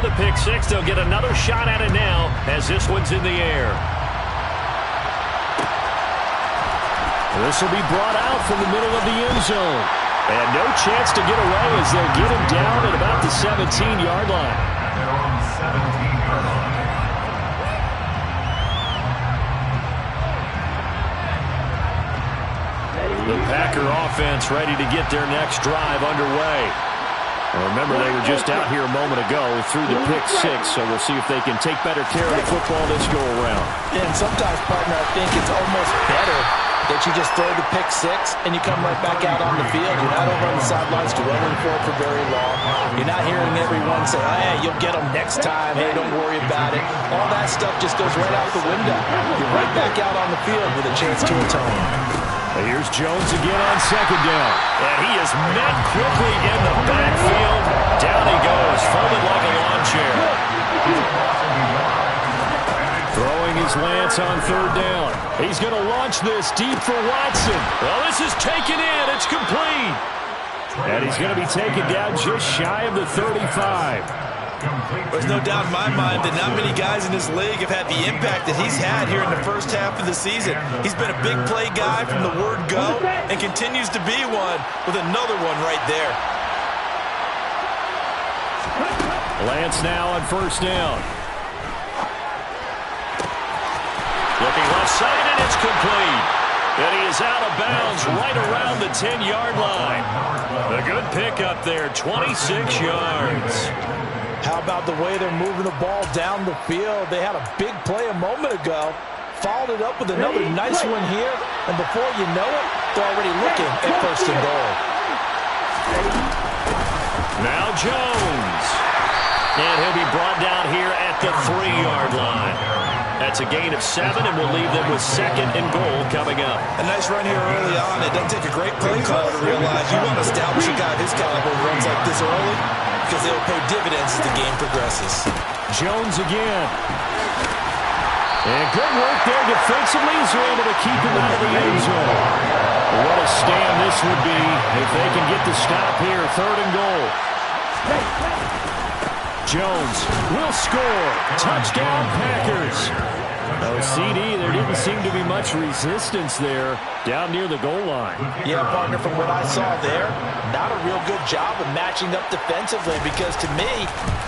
the pick six. They'll get another shot at it now as this one's in the air. This will be brought out from the middle of the end zone. And no chance to get away as they'll get him down at about the 17-yard line. They're on the 17-yard line. The Packer offense ready to get their next drive underway. And remember, they were just out here a moment ago through the pick six, so we'll see if they can take better care of the football this go-around. Yeah, and sometimes, partner, I think it's almost better that you just throw the pick six and you come right back out on the field. You're not over on the sidelines dwelling for it for very long. You're not hearing everyone say, hey, you'll get them next time. Hey, don't worry about it. All that stuff just goes right out the window. You're right back out on the field with a chance to atone. Here's Jones again on second down. And he is met quickly in the backfield. Down he goes, folded like a lawn chair. Throwing his Lance on third down. He's going to launch this deep for Watson. Well, this is taken in. It's complete. And he's going to be taken down just shy of the 35. There's no doubt in my mind that not many guys in this league have had the impact that he's had here in the first half of the season. He's been a big play guy from the word go and continues to be one with another one right there. Lance now on first down. Looking left side, and it's complete. And he is out of bounds right around the 10-yard line. A good pickup there, 26 yards. How about the way they're moving the ball down the field? They had a big play a moment ago. Followed it up with another nice one here. And before you know it, they're already looking at first and goal. Now Jones. And he'll be brought down here at the 3-yard line. That's a gain of 7, and we'll leave them with second and goal coming up. A nice run here early on. It doesn't take a great play caller to realize you want to establish a guy of his caliber who runs like this early, because they'll pay dividends as the game progresses. Jones again. And good work there defensively as they're able to keep him out of the end zone. What a stand this would be if they can get the stop here, third and goal. Jones will score. Touchdown, Packers. No CD, there didn't seem to be much resistance there down near the goal line. Yeah, partner, from what I saw there, not a real good job of matching up defensively, because to me,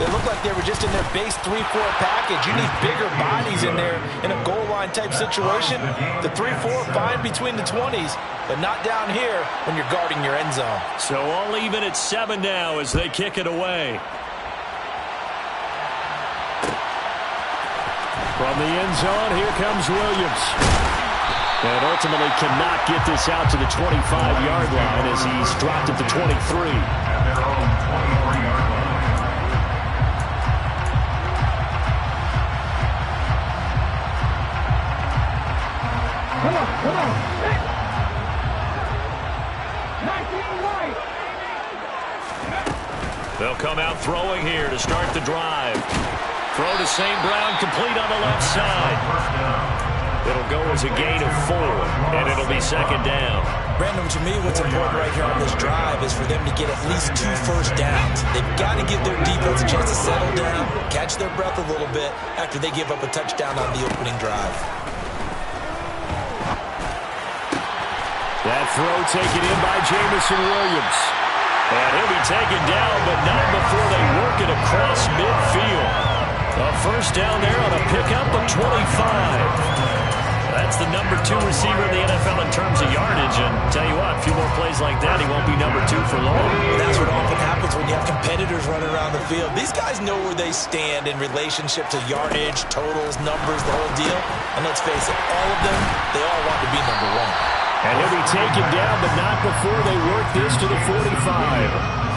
they looked like they were just in their base 3-4 package. You need bigger bodies in there in a goal line type situation. The 3-4 fine between the 20s, but not down here when you're guarding your end zone. So all even at 7 now as they kick it away. From the end zone, here comes Williams. And ultimately cannot get this out to the 25-yard line as he's dropped at the 23. At their own 23-yard line. Come on. 19 right. They'll come out throwing here to start the drive. Throw to St. Brown, complete on the left side. It'll go as a gain of 4, and it'll be second down. Brandon, to me, what's important right here on this drive is for them to get at least 2 first downs. They've got to give their defense a chance to settle down, catch their breath a little bit after they give up a touchdown on the opening drive. That throw taken in by Jameson Williams. And he'll be taken down, but not before they work it across midfield. A first down there on a pickup of 25. That's the number 2 receiver in the NFL in terms of yardage. And tell you what, a few more plays like that, he won't be number 2 for long. That's what often happens when you have competitors running around the field. These guys know where they stand in relationship to yardage, totals, numbers, the whole deal. And let's face it, all of them, they all want to be number 1. And he'll be taken down, but not before they work this to the 45.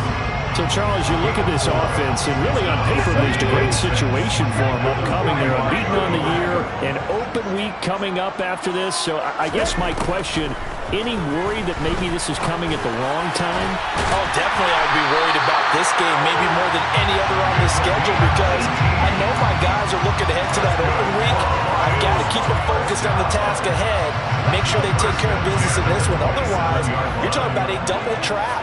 So, Charles, you look at this offense, and really on paper, there's a great situation for them upcoming. They're unbeaten on the year, an open week coming up after this. So I guess my question, any worry that maybe this is coming at the wrong time? Oh, definitely I would be worried about this game, maybe more than any other on the schedule, because I know my guys are looking ahead to that open week. I've got to keep them focused on the task ahead, make sure they take care of business in this one. Otherwise, you're talking about a double trap.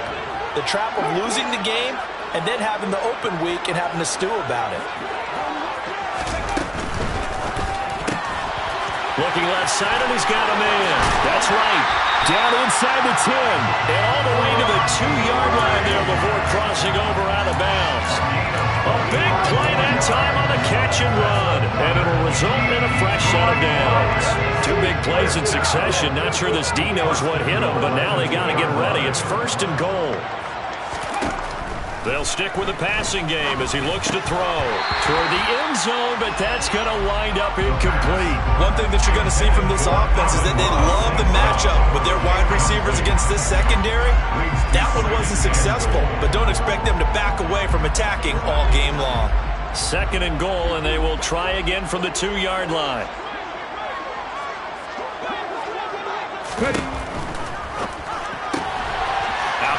The trap of losing the game and then having the open week and having to stew about it. Looking left side, and he's got a man. That's right. Down inside the 10. And all the way to the 2-yard line there before crossing over out of bounds. A big play that time on the catch and run. And it'll result in a fresh set of downs. 2 big plays in succession. Not sure this D knows what hit him, but now they got to get ready. It's 1st and goal. They'll stick with the passing game as he looks to throw toward the end zone, but that's going to wind up incomplete. One thing that you're going to see from this offense is that they love the matchup with their wide receivers against this secondary. That one wasn't successful, but don't expect them to back away from attacking all game long. 2nd and goal, and they will try again from the 2-yard line. Ready.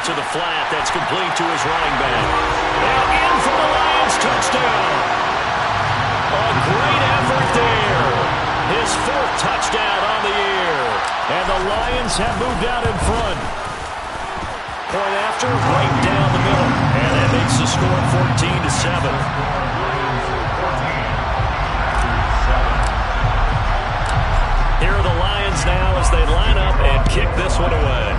To the flat, that's complete to his running back. And in for the Lions, touchdown. A great effort there. His 4th touchdown on the year. And the Lions have moved out in front. Point after, right down the middle. And that makes the score 14-7. Here are the Lions now as they line up and kick this one away.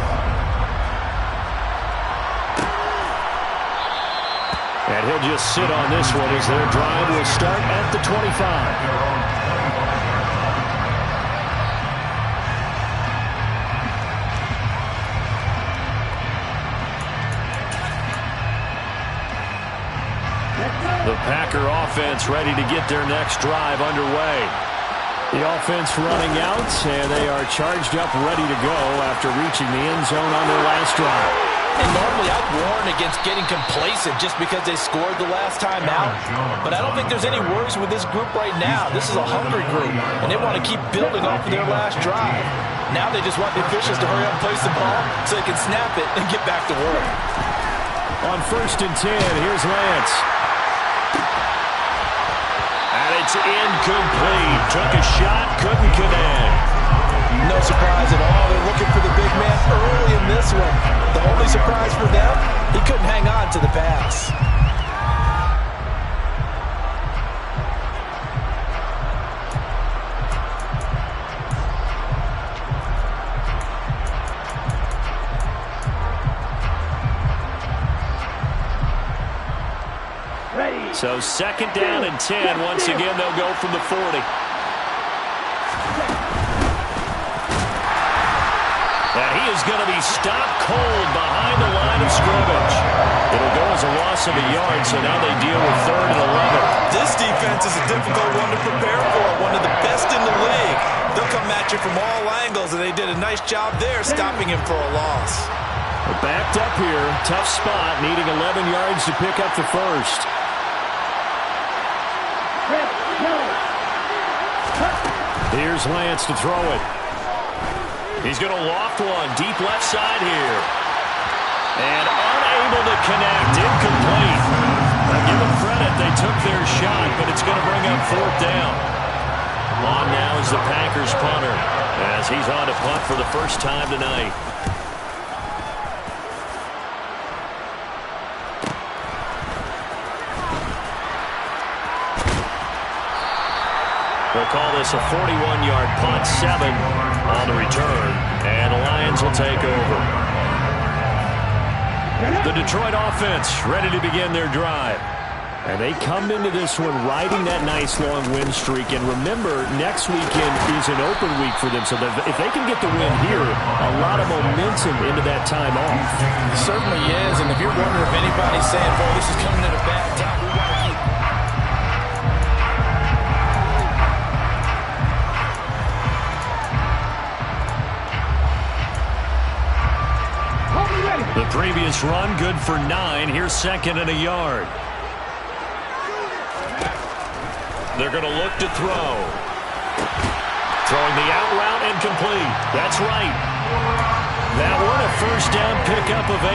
And he'll just sit on this one as their drive will start at the 25. The Packer offense ready to get their next drive underway. The offense running out, and they are charged up, ready to go after reaching the end zone on their last drive. And normally I'd warn against getting complacent just because they scored the last time out. But I don't think there's any worries with this group right now. This is a hungry group, and they want to keep building off of their last drive. Now they just want the officials to hurry up and place the ball so they can snap it and get back to work. On 1st and 10, here's Lance. And it's incomplete. Took a shot, couldn't connect. No surprise at all. They're looking for the big man early in this one. The only surprise for them, he couldn't hang on to the pass. Ready. So 2nd down and 10. Once again, they'll go from the 40. And he is going to be stopped cold behind the line of scrimmage. It'll go as a loss of a yard, so now they deal with 3rd and 11. This defense is a difficult one to prepare for, one of the best in the league. They'll come at you from all angles, and they did a nice job there stopping him for a loss. They're backed up here. Tough spot, needing 11 yards to pick up the 1st. Here's Lance to throw it. He's going to loft one deep left side here. And unable to connect, incomplete. Now give them credit, they took their shot, but it's going to bring up 4th down. On now is the Packers punter, as he's on to punt for the first time tonight. We'll call this a 41-yard punt, 7 on the return, and the Lions will take over. The Detroit offense ready to begin their drive. And they come into this one riding that nice long win streak. And remember, next weekend is an open week for them. So if they can get the win here, a lot of momentum into that time off. It certainly is. And if you're wondering if anybody's saying, boy, this is coming at a bad time, we want to keep... The previous run, good for 9. Here's 2nd and a yard. They're going to look to throw. Throwing the out route incomplete. That's right. That one a 1st down pickup of 8.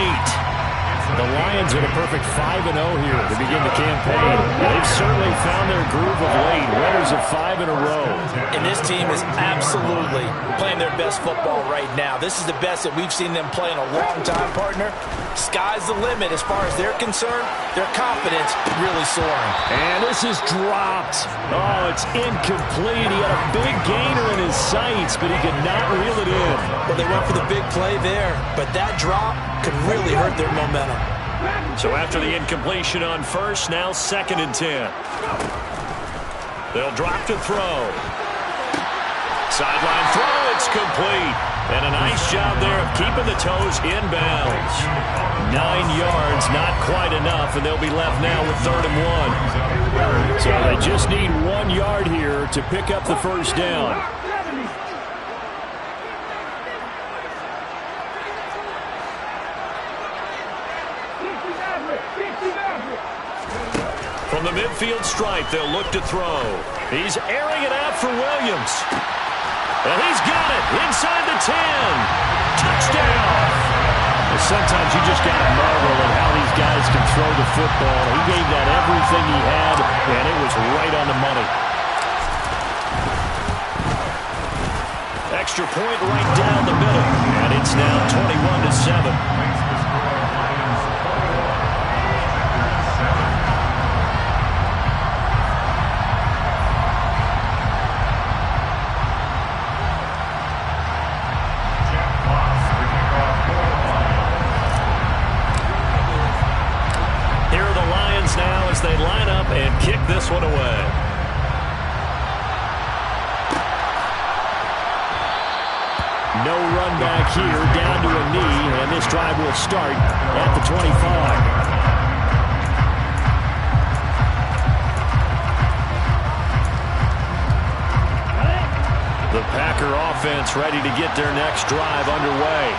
The Lions in a perfect 5-0 here to begin the campaign. They've certainly found their groove of late. Winners of 5 in a row. And this team is absolutely playing their best football right now. This is the best that we've seen them play in a long time, partner. Sky's the limit as far as they're concerned. Their confidence really soaring. And this is dropped. Oh, it's incomplete. He had a big gainer in his sights, but he could not reel it in. Well, they went for the big play there, but that drop could really hurt their momentum. So after the incompletion on first, now 2nd and 10. They'll drop to throw. Sideline throw, it's complete. And a nice job there of keeping the toes in bounds. 9 yards, not quite enough, and they'll be left now with 3rd and 1. So they just need 1 yard here to pick up the first down. From the midfield stripe, they'll look to throw. He's airing it out for Williams. And he's got it inside the 10. Touchdown. And sometimes you just got to marvel at how these guys can throw the football. He gave that everything he had, and it was right on the money. Extra point right down the middle. And it's now 21-7. They line up and kick this one away. No run back here, down to a knee, and this drive will start at the 25. The Packer offense ready to get their next drive underway.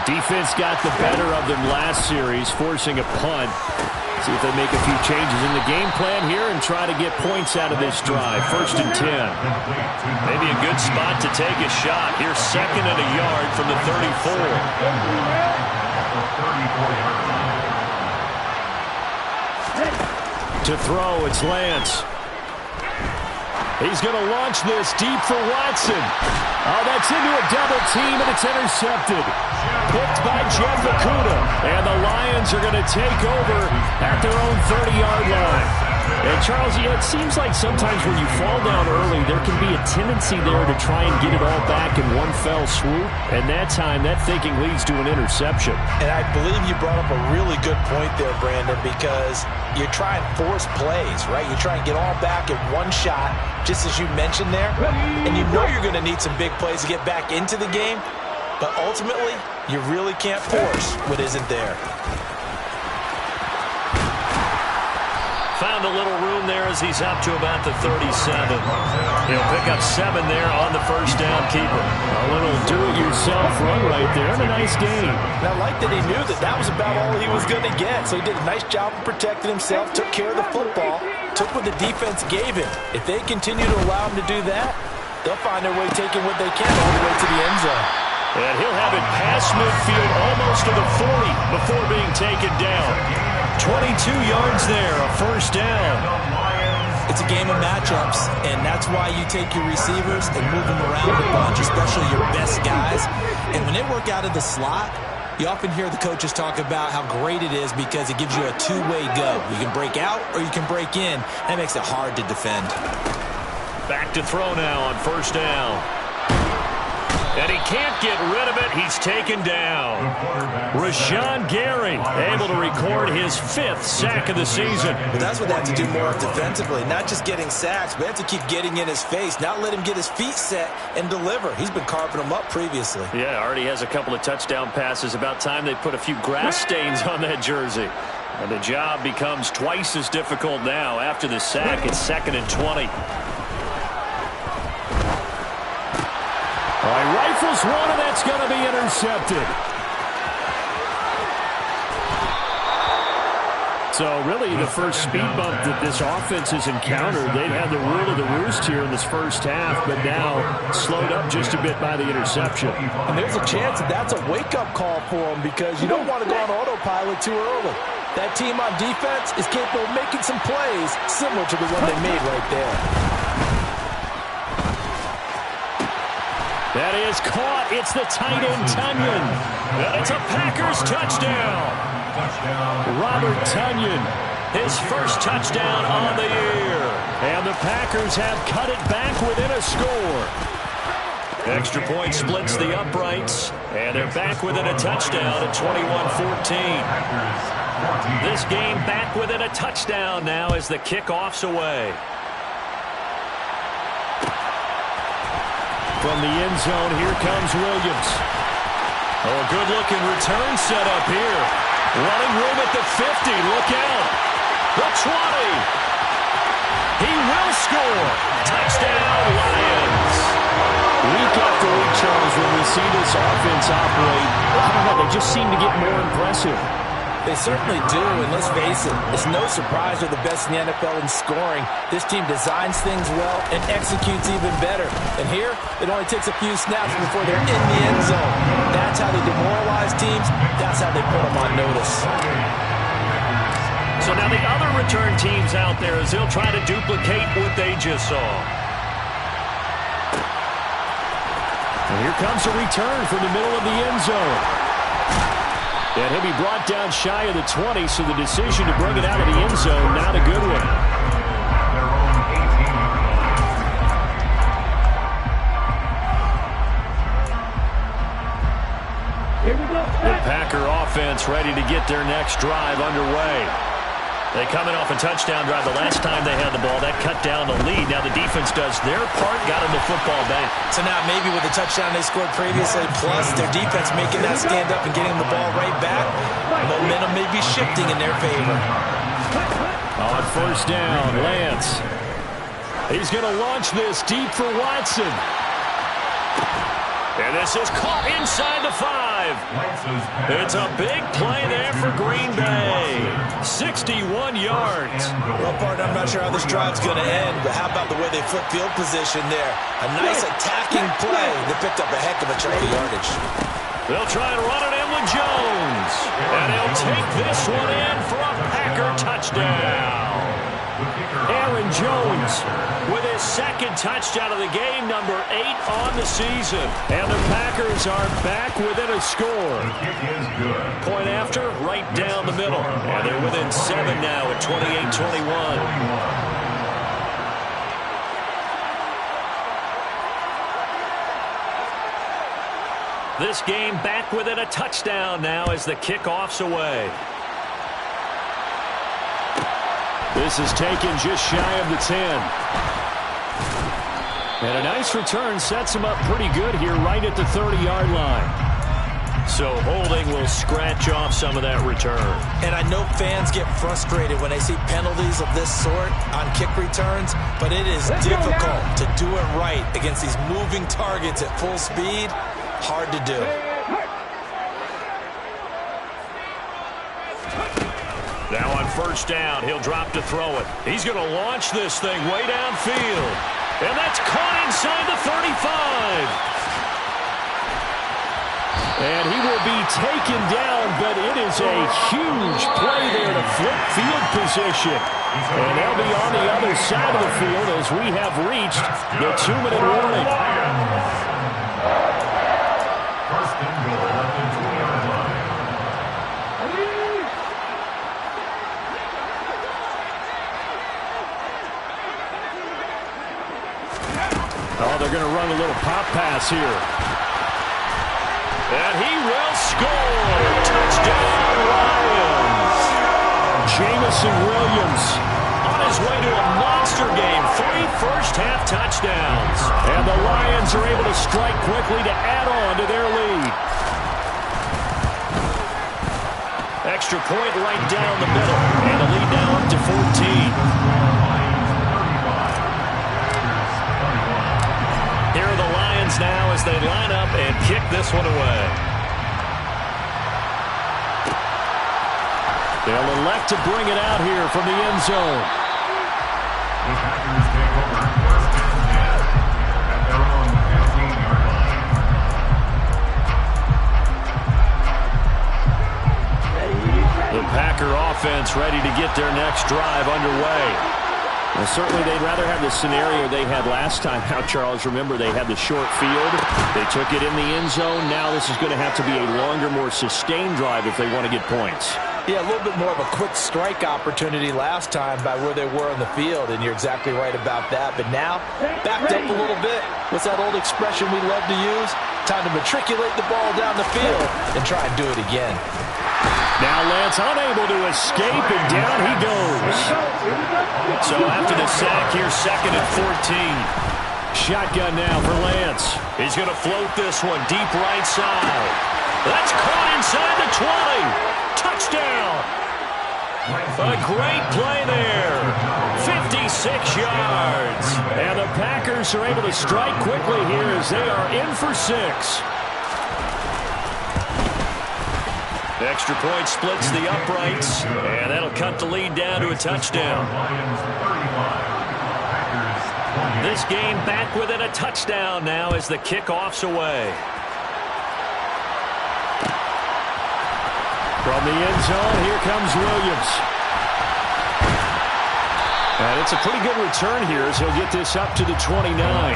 Defense got the better of them last series, forcing a punt. See if they make a few changes in the game plan here and try to get points out of this drive. 1st and 10. Maybe a good spot to take a shot. Here's 2nd and a yard from the 34. To throw, it's Lance. He's going to launch this deep for Watson. Oh, that's into a double team, and it's intercepted. Picked by Jeff Okudah. And the Lions are going to take over at their own 30-yard line. And, Charles, it seems like sometimes when you fall down early, there can be a tendency there to try and get it all back in one fell swoop. And that time, that thinking leads to an interception. And I believe you brought up a really good point there, Brandon, because you try and force plays, right? You try and get all back in one shot, just as you mentioned there. And you know you're going to need some big plays to get back into the game. But ultimately, you really can't force what isn't there. Found a little room there as he's up to about the 37. He'll pick up 7 there on the first down keeper. A little do-it-yourself run right there and a nice gain. And I like that he knew that that was about all he was going to get. So he did a nice job of protecting himself, took care of the football, took what the defense gave him. If they continue to allow him to do that, they'll find their way taking what they can all the way to the end zone. And he'll have it past midfield almost to the 40 before being taken down. 22 yards there, a first down. It's a game of matchups, and that's why you take your receivers and move them around a bunch, especially your best guys. And when they work out of the slot, you often hear the coaches talk about how great it is because it gives you a two-way go. You can break out or you can break in. That makes it hard to defend. Back to throw now on first down. And he can't get rid of it. He's taken down. Rashawn Gary able to record his 5th sack of the season. Well, that's what they have to do more of defensively. Not just getting sacks, but they have to keep getting in his face. Not let him get his feet set and deliver. He's been carving them up previously. Yeah, already has a couple of touchdown passes. About time they put a few grass stains on that jersey. And the job becomes twice as difficult now. After the sack, it's 2nd and 20. All right, rifles one, and that's going to be intercepted. So really the first speed bump that this offense has encountered, they've had the rule of the roost here in this first half, but now slowed up just a bit by the interception. And there's a chance that that's a wake-up call for them because you don't want to go on autopilot too early. That team on defense is capable of making some plays similar to the one they made right there. That is caught. It's the tight end, Tonyan. And it's a Packers touchdown. Robert Tonyan, his first touchdown on the year. And the Packers have cut it back within a score. Extra point splits the uprights. And they're back within a touchdown at 21-14. This game back within a touchdown now as the kickoff's away. From the end zone, here comes Williams. Oh, good-looking return set up here. Running room at the 50. Look out. The 20. He will score. Touchdown, Lions. Week after week, Charles, when we see this offense operate, I don't know, they just seem to get more impressive. They certainly do, and let's face it, it's no surprise they're the best in the NFL in scoring. This team designs things well and executes even better. And here, it only takes a few snaps before they're in the end zone. That's how they demoralize teams. That's how they put them on notice. So now the other return teams out there as they'll try to duplicate what they just saw. And here comes a return from the middle of the end zone. And he'll be brought down shy of the 20, so the decision to bring it out of the end zone, not a good one. The Packer offense ready to get their next drive underway. They coming off a touchdown drive the last time they had the ball. That cut down the lead. Now the defense does their part, got them the football back. So now maybe with the touchdown they scored previously, plus their defense making that stand up and getting the ball right back, momentum may be shifting in their favor. On first down, Lance. He's going to launch this deep for Watson. And this is caught inside the 5. It's a big play there for Green Bay. 61 yards. Well, partner, I'm not sure how this drive's going to end, but how about the way they flip field position there? A nice attacking play. They picked up a heck of a chunk of yardage. They'll try and run it in with Jones. And he'll take this one in for a Packer touchdown. Aaron Jones with his second touchdown of the game, number 8 on the season. And the Packers are back within a score. Point after, right down the middle. And they're within 7 now at 28-21. This game back within a touchdown now as the kickoff's away. This is taken just shy of the 10. And a nice return sets him up pretty good here right at the 30-yard line. So holding will scratch off some of that return. And I know fans get frustrated when they see penalties of this sort on kick returns, but it is difficult to do it right against these moving targets at full speed. Hard to do. Now on first down, he'll drop to throw it. He's going to launch this thing way downfield. And that's caught inside the 35. And he will be taken down, but it is a huge play there to flip field position. And they'll be on the other side of the field as we have reached the 2-minute warning. First and goal at the 2-yard line. Oh, they're going to run a little pop pass here. And he will score. Touchdown, Lions. Jameson Williams on his way to a monster game. 3 first-half touchdowns. And the Lions are able to strike quickly to add on to their lead. Extra point right down the middle. And the lead now up to 14. Here are the Lions now as they line up and kick this one away. They'll elect to bring it out here from the end zone. The Packers take over first and 10 at their own 15-yard line. The Packers Packer offense ready to get their next drive underway. Well, certainly they'd rather have the scenario they had last time out, Charles. Remember, they had the short field. They took it in the end zone. Now this is going to have to be a longer, more sustained drive if they want to get points. Yeah, a little bit more of a quick strike opportunity last time by where they were on the field, and you're exactly right about that. But now, backed up a little bit. What's that old expression we love to use? Time to matriculate the ball down the field and try and do it again. Now Lance unable to escape, and down he goes. So after the sack, here's 2nd and 14. Shotgun now for Lance. He's going to float this one deep right side. That's caught inside the 20. Touchdown. A great play there. 56 yards. And the Packers are able to strike quickly here as they are in for 6. The extra point splits the uprights, and that'll cut the lead down to a touchdown. This game back within a touchdown now as the kickoff's away. From the end zone, here comes Williams. And it's a pretty good return here as he'll get this up to the 29.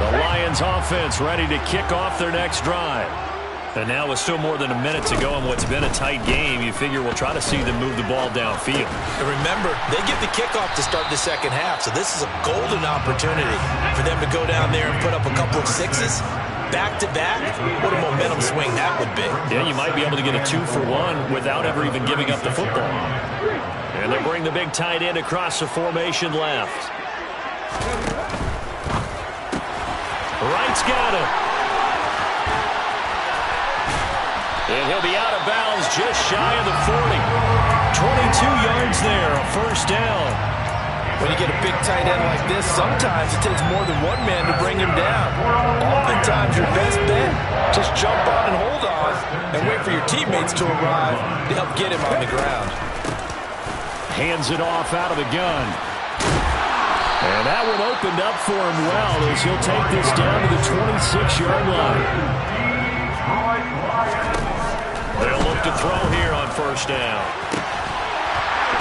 The Lions offense ready to kick off their next drive. And now with still more than a minute to go in what's been a tight game, you figure we'll try to see them move the ball downfield. And remember, they get the kickoff to start the second half, so this is a golden opportunity for them to go down there and put up a couple of sixes. Back-to-back, what a momentum swing that would be. Yeah, you might be able to get a 2-for-1 without ever even giving up the football. And they bring the big tight end across the formation left. Wright's got it. And he'll be out of bounds just shy of the 40. 22 yards there, a first down. When you get a big tight end like this, sometimes it takes more than one man to bring him down. Oftentimes, your best bet, just jump on and hold on and wait for your teammates to arrive to help get him on the ground. Hands it off out of the gun. And that one opened up for him well as he'll take this down to the 26-yard line. They'll look to throw here on first down.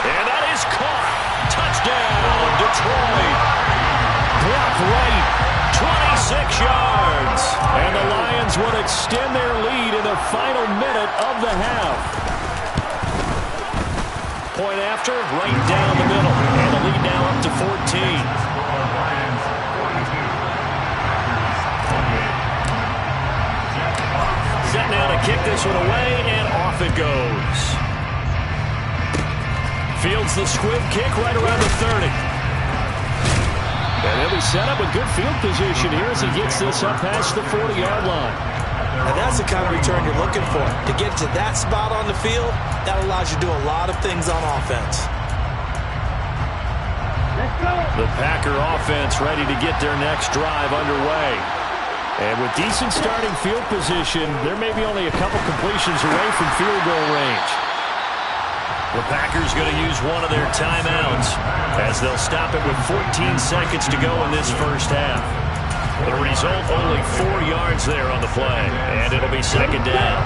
And that is caught. Touchdown, Detroit. Brock Wright, 26 yards. And the Lions would extend their lead in the final minute of the half. Point after, right down the middle. And the lead now up to 14. Set now to kick this one away, and off it goes. Fields the squib kick right around the 30. And he'll be set up with good field position here as he gets this up past the 40-yard line. And that's the kind of return you're looking for. To get to that spot on the field, that allows you to do a lot of things on offense. The Packer offense ready to get their next drive underway. And with decent starting field position, there may be only a couple completions away from field goal range. The Packers going to use one of their timeouts as they'll stop it with 14 seconds to go in this first half. The result, only 4 yards there on the play, and it'll be second down.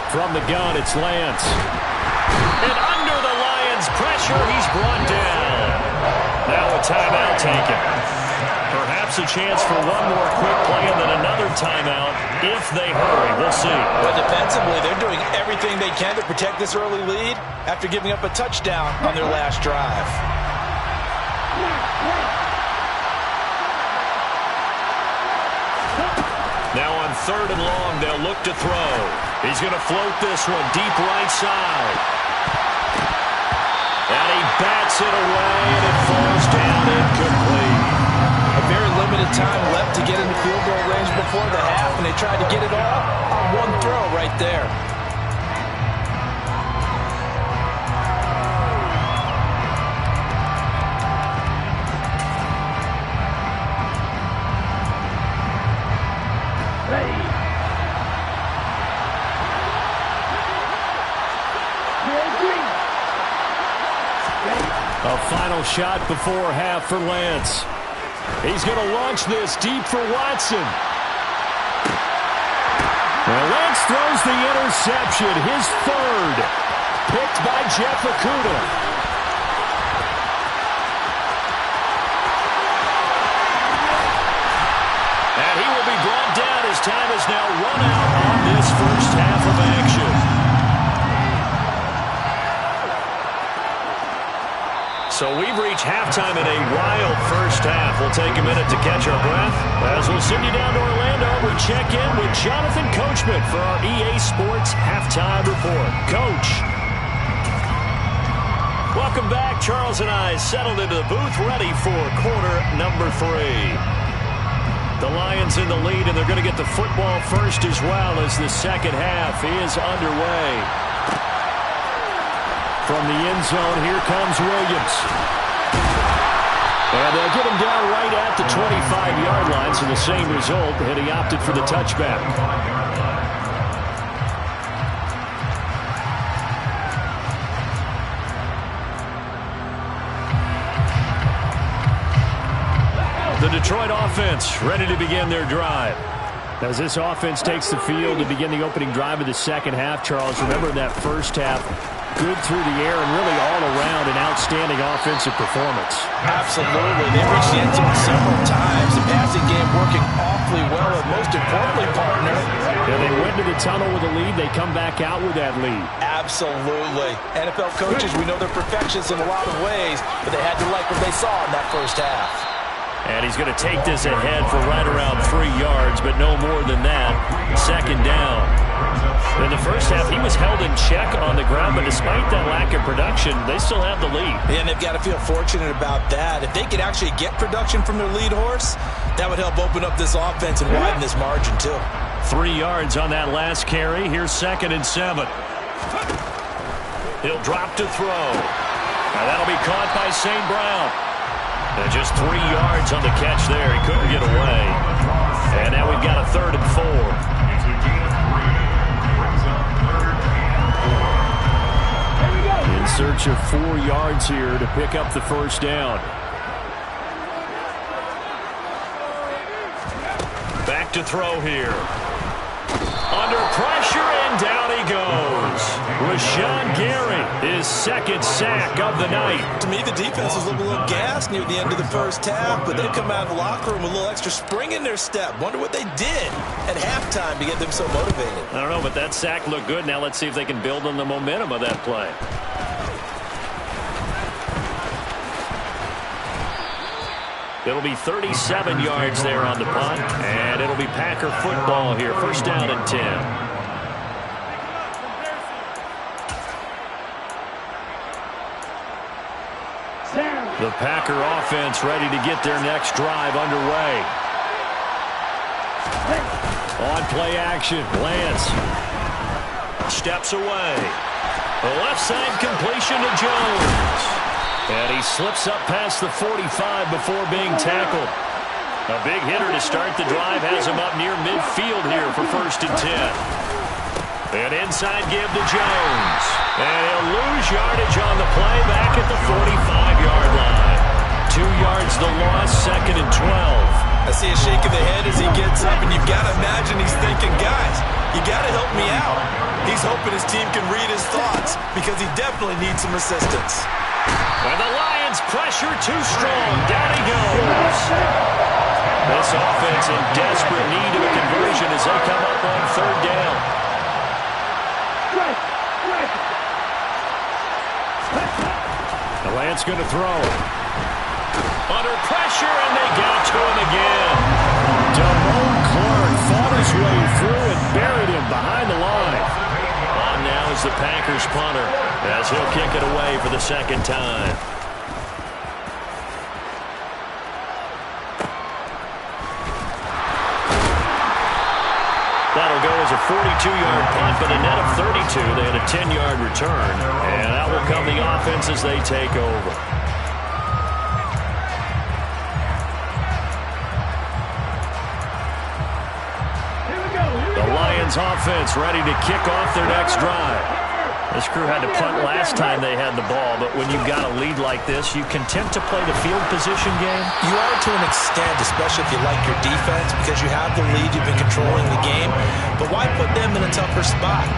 From the gun, it's Lance. And under the Lions' pressure, he's brought down. Now a timeout taken. Perhaps a chance for one more quick play and then another timeout if they hurry. We'll see. But defensively, they're doing everything they can to protect this early lead after giving up a touchdown on their last drive. Now on 3rd and long, they'll look to throw. He's going to float this one deep right side. And he bats it away, and it falls down incomplete. A very limited time left to get into field goal range before the half, and they tried to get it all on one throw right there. A final shot before half for Lance. He's going to launch this deep for Watson. Well, Lance throws the interception, his third, picked by Jeff Okudah. And he will be brought down as time is now run out on this first half of action. So we've reached halftime in a wild first half. We'll take a minute to catch our breath. As we'll send you down to Orlando, we check in with Jonathan Coachman for our EA Sports Halftime Report. Coach. Welcome back. Charles and I settled into the booth, ready for quarter number 3. The Lions in the lead, and they're going to get the football first as well as the second half is underway. From the end zone, here comes Williams. And they'll get him down right at the 25-yard line, so the same result, and he opted for the touchback. The Detroit offense ready to begin their drive. As this offense takes the field to begin the opening drive of the second half, Charles, remember that first half, good through the air and really all around an outstanding offensive performance. Absolutely. They reached the end zone several times. The passing game working awfully well, and most importantly, partner. Yeah, they went to the tunnel with a lead. They come back out with that lead. Absolutely. NFL coaches, we know they're perfectionists in a lot of ways, but they had to like what they saw in that first half. And he's going to take this ahead for right around 3 yards, but no more than that. Second down. In the first half, he was held in check on the ground, but despite that lack of production, they still have the lead. And they've got to feel fortunate about that. If they could actually get production from their lead horse, that would help open up this offense and widen this margin, too. 3 yards on that last carry. Here's 2nd and 7. He'll drop to throw. Now that'll be caught by St. Brown. And just 3 yards on the catch there. He couldn't get away. And now we've got a 3rd and 4. In search of 4 yards here to pick up the first down. Back to throw here. Under pressure, and down he goes. Rashawn Gary, his 2nd sack of the night. To me, the defense was looking a little gassed near the end of the first half, but they've come out of the locker room with a little extra spring in their step. Wonder what they did at halftime to get them so motivated. I don't know, but that sack looked good. Now let's see if they can build on the momentum of that play. It'll be 37 yards there on the punt, and it'll be Packer football here. First down and 10. The Packer offense ready to get their next drive underway. On play action, Lance steps away. The left side completion to Jones. And he slips up past the 45 before being tackled. A big hitter to start the drive has him up near midfield here for 1st and 10. An inside give to Jones. And he'll lose yardage on the play back at the 45-yard line. 2 yards the loss, 2nd and 12. I see a shake of the head as he gets up, and you've got to imagine he's thinking, guys, you got to help me out. He's hoping his team can read his thoughts because he definitely needs some assistance. And the Lions pressure too strong. Down he goes. This offense in desperate need of a conversion as they come up on 3rd down. The Lance going to throw. Under pressure, and they got to him again. Damone Clark fought his way through and buried him behind the line. On now is the Packers punter as he'll kick it away for the 2nd time. That'll go as a 42-yard punt, but a net of 32. They had a 10-yard return, and that will come the offense as they take over. The Lions offense ready to kick off their next drive. This crew had to punt last time they had the ball, but when you've got a lead like this, you content to play the field position game? You are to an extent, especially if you like your defense, because you have the lead, you've been controlling the game. But why put them in a tougher spot?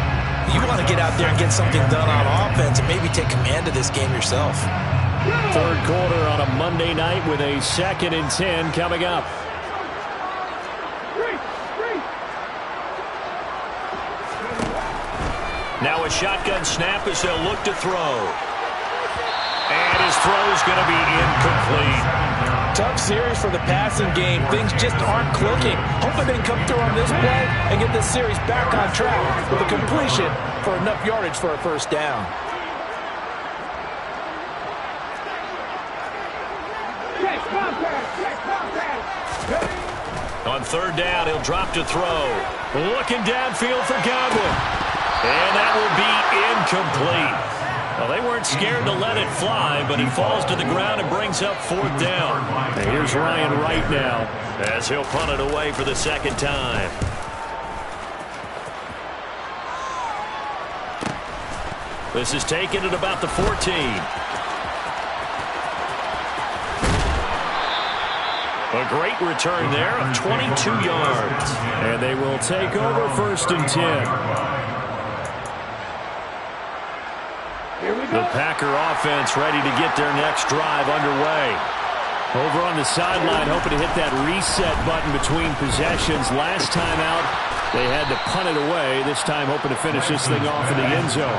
You want to get out there and get something done on offense and maybe take command of this game yourself. Third quarter on a Monday night with a 2nd and 10 coming up. Now a shotgun snap as they'll look to throw. And his throw's going to be incomplete. Tough series for the passing game. Things just aren't clicking. Hoping they can come through on this play and get this series back on track with a completion for enough yardage for a first down. On third down, he'll drop to throw. Looking downfield for Godwin. And that will be incomplete. Well, they weren't scared to let it fly, but it falls to the ground and brings up 4th down. And here's Ryan Wright now as he'll punt it away for the 2nd time. This is taken at about the 14. A great return there of 22 yards. And they will take over 1st and 10. The Packer offense ready to get their next drive underway. Over on the sideline, hoping to hit that reset button between possessions. Last time out, they had to punt it away. This time, hoping to finish this thing off in the end zone. A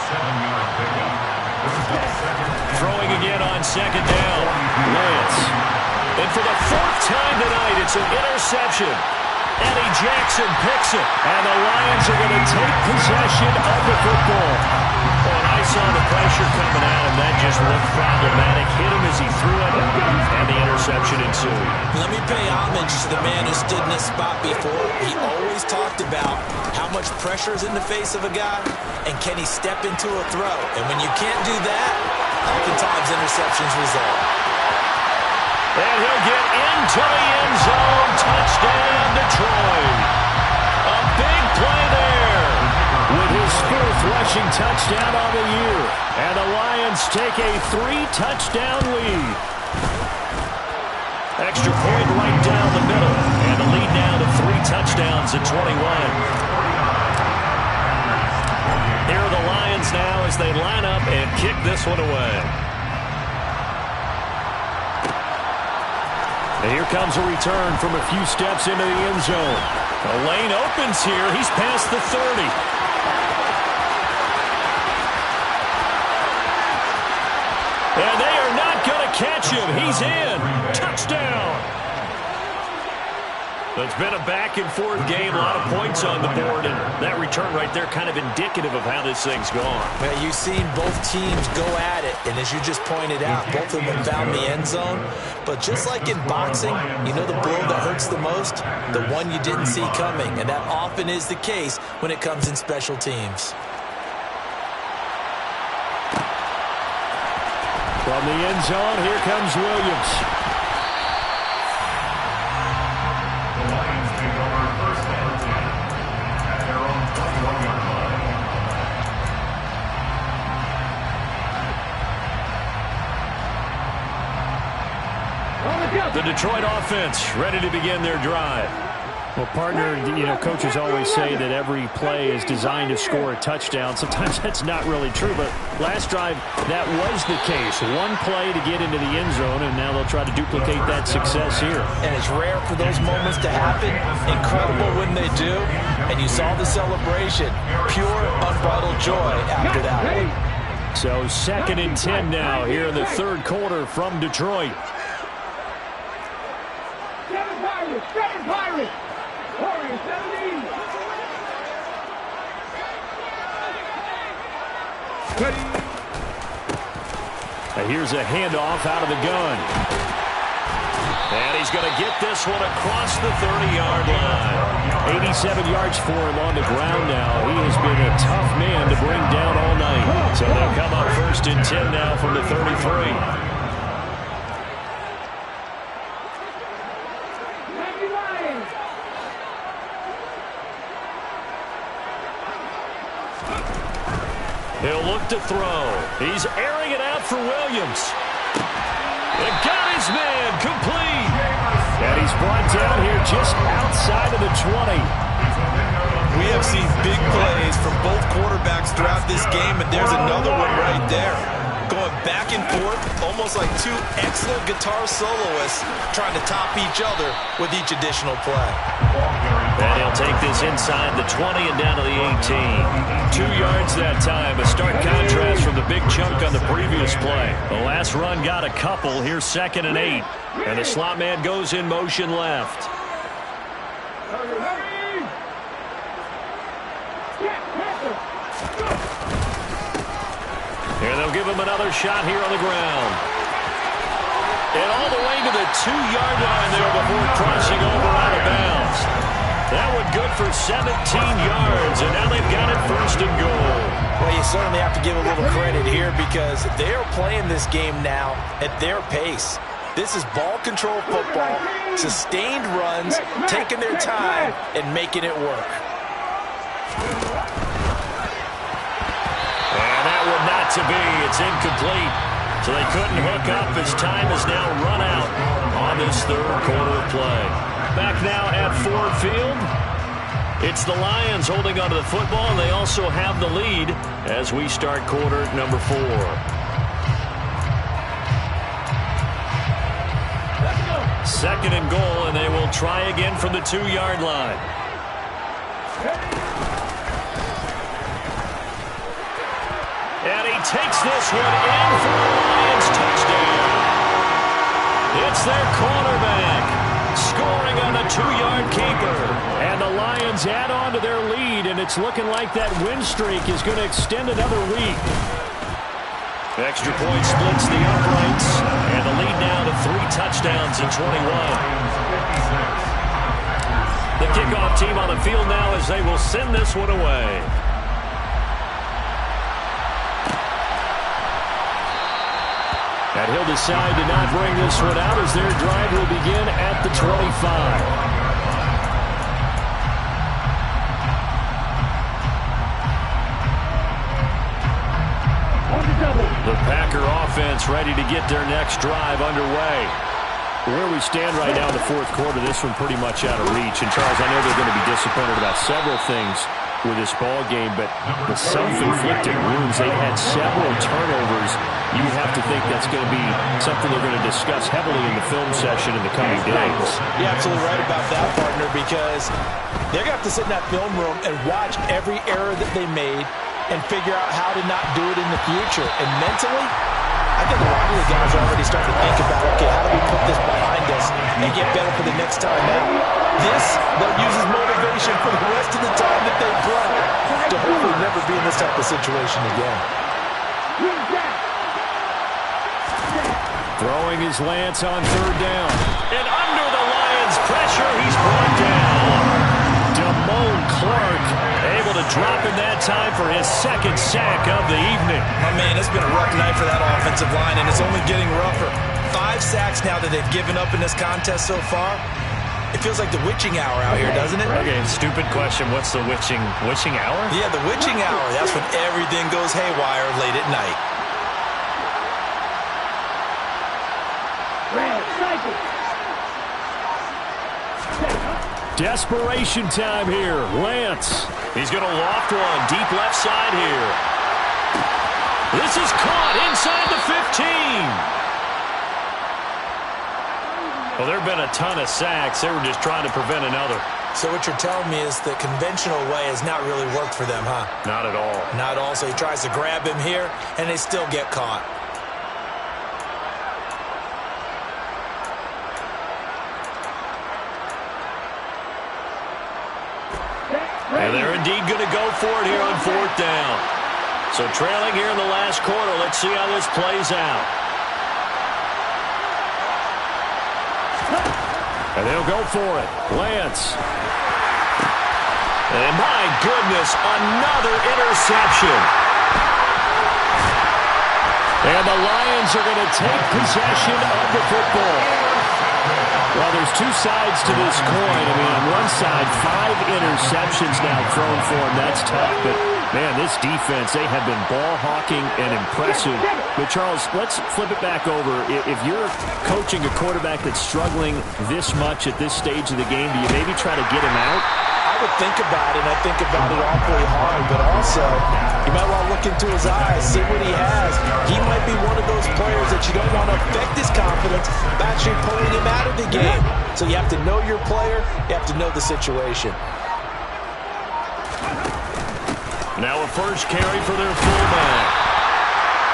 7-yard pickup. Throwing again on 2nd down. Lance. And for the 4th time tonight, it's an interception. Eddie Jackson picks it, and the Lions are going to take possession of the football. Oh, and I saw the pressure coming at him. That just looked problematic. Hit him as he threw it, and the interception ensued. Let me pay homage to the man who stood in this spot before. He always talked about how much pressure is in the face of a guy, and can he step into a throw. And when you can't do that, oftentimes interceptions result. And he'll get into the end zone. Touchdown, Detroit. A big play there with his 4th rushing touchdown on the year. And the Lions take a 3-touchdown lead. Extra point right down the middle. And the lead now to 3 touchdowns at 21. Here are the Lions now as they line up and kick this one away. And here comes a return from a few steps into the end zone. The lane opens here. He's past the 30. And they are not going to catch him. He's in. Touchdown. It's been a back-and-forth game, a lot of points on the board, and that return right there kind of indicative of how this thing's gone. Well, you've seen both teams go at it, and as you just pointed out, both of them found the end zone. But just like in boxing, you know the blow that hurts the most? The one you didn't see coming, and that often is the case when it comes in special teams. From the end zone, here comes Williams. The Detroit offense ready to begin their drive. Well, partner, you know, coaches always say that every play is designed to score a touchdown. Sometimes that's not really true, but last drive, that was the case. One play to get into the end zone, and now they'll try to duplicate that success here. And it's rare for those moments to happen. Incredible when they do. And you saw the celebration. Pure, unbridled joy after that one. So 2nd and 10 now here in the 3rd quarter from Detroit. Seven Pirates! Warriors 17! And here's a handoff out of the gun. And he's going to get this one across the 30-yard line. 87 yards for him on the ground now. He has been a tough man to bring down all night. So they'll come up 1st and 10 now from the 33. He'll look to throw. He's airing it out for Williams. It got his man complete. And he's brought down here just outside of the 20. We have seen big plays from both quarterbacks throughout this game, and there's another one right there. Going back and forth, almost like two excellent guitar soloists trying to top each other with each additional play. And he'll take this inside the 20 and down to the 18. 2 yards that time, a stark contrast from the big chunk on the previous play. The last run got a couple. Here's 2nd and 8. And the slot man goes in motion left. And they'll give him another shot here on the ground. And all the way to the 2-yard line there before crossing over out of bounds. That one good for 17 yards, and now they've got it 1st and goal. Well, you certainly have to give a little credit here because they are playing this game now at their pace. This is ball control football, sustained runs, taking their time, and making it work. Not to be. It's incomplete. So they couldn't hook up as time has now run out on this 3rd quarter of play. Back now at Ford Field. It's the Lions holding onto the football, and they also have the lead as we start quarter number 4. 2nd and goal, and they will try again from the 2-yard line. And he takes this one in for a Lions touchdown. It's their cornerback scoring on the 2-yard keeper. And the Lions add on to their lead, and it's looking like that win streak is going to extend another week. Extra point splits the uprights, and the lead now to 3 touchdowns in 21. The kickoff team on the field now as they will send this one away. And he'll decide to not bring this one out as their drive will begin at the 25. The Packer offense ready to get their next drive underway. Where we stand right now in the 4th quarter, this one pretty much out of reach. And, Charles, I know they're going to be disappointed about several things with this ball game, but the self-inflicted wounds, they've had several turnovers. You have to think that's going to be something they're going to discuss heavily in the film session in the coming days. You're absolutely right about that, partner, because they're going to have to sit in that film room and watch every error that they made and figure out how to not do it in the future. And mentally, I think a lot of the guys are already starting to think about, okay, how do we put this behind us and get better for the next time out? This, they'll use as motivation for the rest of the time that they play to hopefully never be in this type of situation again. Throwing his Lance on 3rd down. And under the Lions' pressure, he's brought down. Damone Clark able to drop in that time for his 2nd sack of the evening. My man, it's been a rough night for that offensive line, and it's only getting rougher. 5 sacks now that they've given up in this contest so far. It feels like the witching hour out here, doesn't it? Okay, stupid question. What's the witching hour? Yeah, the witching hour. That's when everything goes haywire late at night. Desperation time here. Lance. He's going to loft one deep left side here. This is caught inside the 15. Well, there have been a ton of sacks. They were just trying to prevent another. So what you're telling me is the conventional way has not really worked for them, huh? Not at all. Not at all. So he tries to grab him here, and they still get caught. And they're indeed going to go for it here on 4th down. So trailing here in the last quarter. Let's see how this plays out. And they'll go for it. Lance. And my goodness, another interception. And the Lions are going to take possession of the football. Well, there's 2 sides to this coin. I mean, on one side, 5 interceptions now thrown for him. That's tough. But Man, this defense, they have been ball hawking and impressive. But, Charles, let's flip it back over. If you're coaching a quarterback that's struggling this much at this stage of the game, do you maybe try to get him out? I would think about it, and I think about it awfully hard. But also, you might want to look into his eyes, see what he has. He might be one of those players that you don't want to affect his confidence by actually pulling him out of the game. So you have to know your player. You have to know the situation. Now a first carry for their fullback.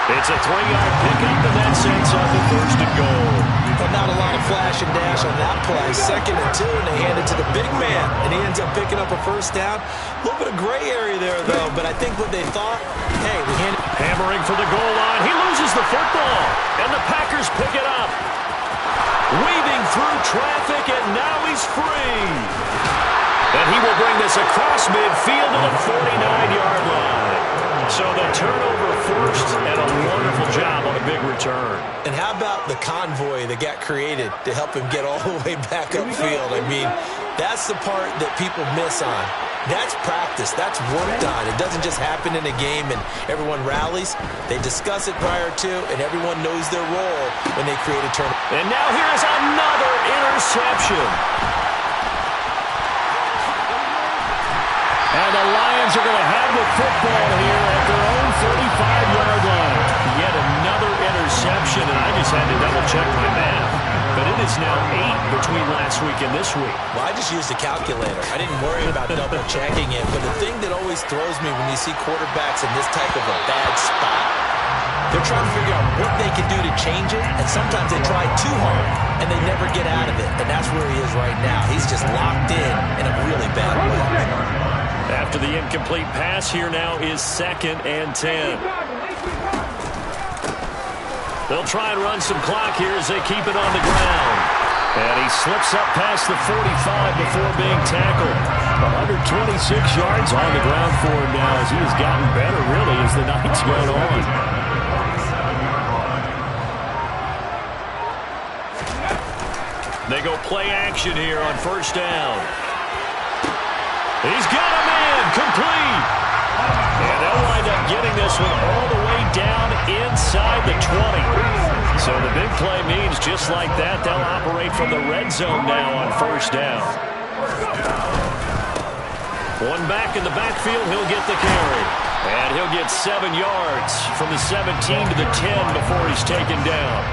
It's a 3-yard pickup, and that sets up the 1st and goal. But not a lot of flash and dash on that play. 2nd and 2, and they hand it to the big man, and he ends up picking up a first down. A little bit of gray area there, though, but I think what they thought, hey, we hand it. Hammering for the goal line. He loses the football, and the Packers pick it up. Weaving through traffic, and now he's free. And he will bring this across midfield to the 49-yard line. So the turnover first, and a wonderful job on a big return. And how about the convoy that got created to help him get all the way back upfield? I mean, that's the part that people miss on. That's practice. That's worked on. It doesn't just happen in a game and everyone rallies. They discuss it prior to, and everyone knows their role when they create a turnover. And now here's another interception. And the Lions are going to have the football here at their own 35-yard line. Yet another interception, and I just had to double-check my math. But it is now 8 between last week and this week. Well, I just used a calculator. I didn't worry about double-checking it. But the thing that always throws me when you see quarterbacks in this type of a bad spot, they're trying to figure out what they can do to change it, and sometimes they try too hard, and they never get out of it. And that's where he is right now. He's just locked in a really bad way. After the incomplete pass, here now is 2nd and 10. They'll try and run some clock here as they keep it on the ground. And he slips up past the 45 before being tackled. 126 yards on the ground for him now as he has gotten better, really, as the night's gone on. They go play action here on 1st down. He's got a man, complete. And they'll wind up getting this one all the way down inside the 20. So the big play means just like that, they'll operate from the red zone now on 1st down. One back in the backfield, he'll get the carry. And he'll get 7 yards from the 17 to the 10 before he's taken down.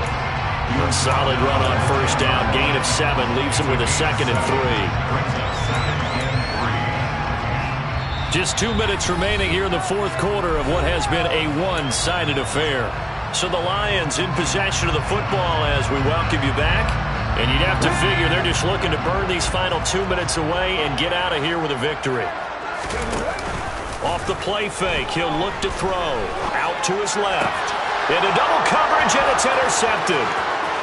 A solid run on 1st down, gain of 7, leaves him with a 2nd and 3. Just 2 minutes remaining here in the 4th quarter of what has been a one-sided affair. So the Lions in possession of the football as we welcome you back. And you'd have to figure they're just looking to burn these final 2 minutes away and get out of here with a victory. Off the play fake, he'll look to throw. Out to his left. Into double coverage, and it's intercepted.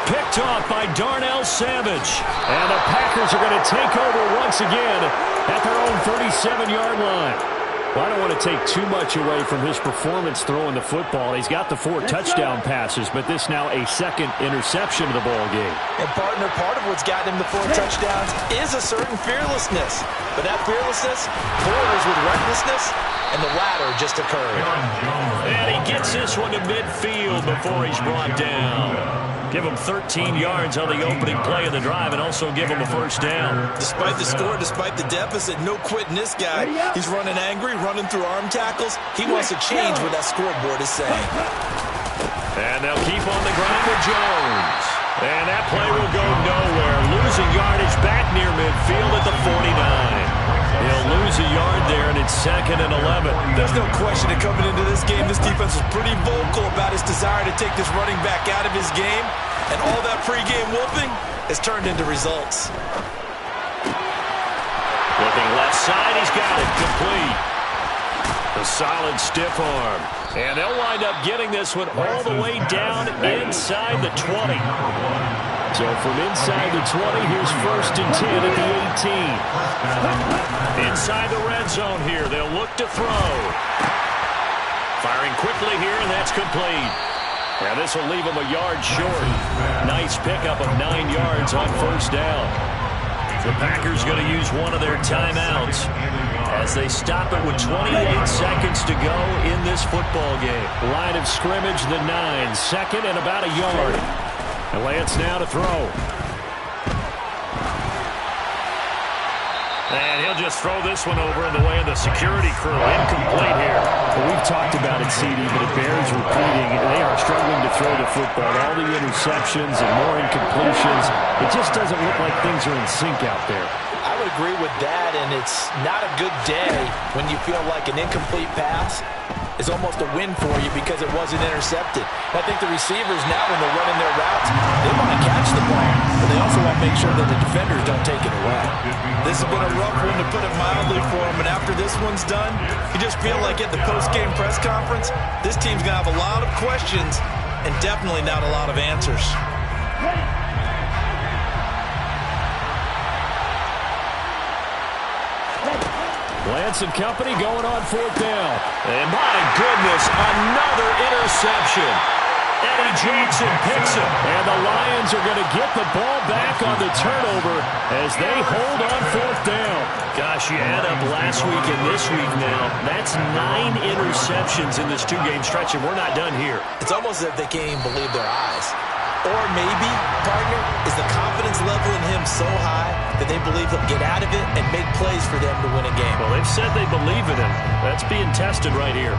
Picked off by Darnell Savage. And the Packers are going to take over once again at their own 37-yard line. Well, I don't want to take too much away from his performance throwing the football. He's got the 4 touchdown passes, but this now a 2nd interception of the ball game. And partner, part of what's gotten him the 4 touchdowns is a certain fearlessness. But that fearlessness borders with recklessness, and the latter just occurred. And he gets this one to midfield before he's brought down. Give him 13 yards on the opening play of the drive and also give him a 1st down. Despite the score, despite the deficit, no quitting this guy. He's running angry, running through arm tackles. He wants to change what that scoreboard is saying. And they'll keep on the ground with Jones. And that play will go nowhere. Losing yardage back near midfield at the 49. He'll lose a yard there, and it's 2nd and 11. There's no question that coming into this game, this defense was pretty vocal about his desire to take this running back out of his game. And all that pregame whooping has turned into results. Looking left side, he's got it complete. A solid stiff arm. And they'll wind up getting this one all the way down inside the 20. So from inside the 20, here's 1st and 10 at the 18. Inside the red zone here, they'll look to throw. Firing quickly here, and that's complete. And this will leave him a yard short. Nice pickup of 9 yards on 1st down. The Packers going to use one of their timeouts as they stop it with 28 seconds to go in this football game. Line of scrimmage, the 9, second and about a yard. And Lance now to throw. And he'll just throw this one over in the way of the security crew. Incomplete here. Well, we've talked about it, CD, but it bears repeating. They are struggling to throw the football. All the interceptions and more incompletions. It just doesn't look like things are in sync out there. I would agree with that, and it's not a good day when you feel like an incomplete pass is almost a win for you because it wasn't intercepted. I think the receivers now, when they're running their routes, they want to catch the ball, but they also want to make sure that the defenders don't take it away. This has been a rough one, to put it mildly, for them, and after this one's done, you just feel like at the post-game press conference, this team's going to have a lot of questions and definitely not a lot of answers. Lance and company going on 4th down. And my goodness, another interception. Eddie Jackson picks it. And the Lions are going to get the ball back on the turnover as they hold on 4th down. Gosh, you add up last week and this week now. That's 9 interceptions in this 2-game stretch, and we're not done here. It's almost as if they can't even believe their eyes. Or maybe, partner, is the confidence level in him so high that they believe he'll get out of it and make plays for them to win a game. Well, they've said they believe in him. That's being tested right here.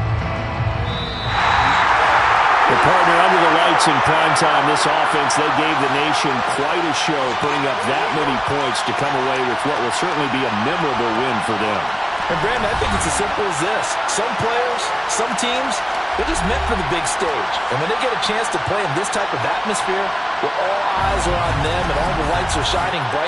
The partner, under the lights in primetime, this offense, they gave the nation quite a show, putting up that many points to come away with what will certainly be a memorable win for them. And, Brandon, I think it's as simple as this. Some players, some teams, they're just meant for the big stage. And when they get a chance to play in this type of atmosphere where all eyes are on them and all the lights are shining bright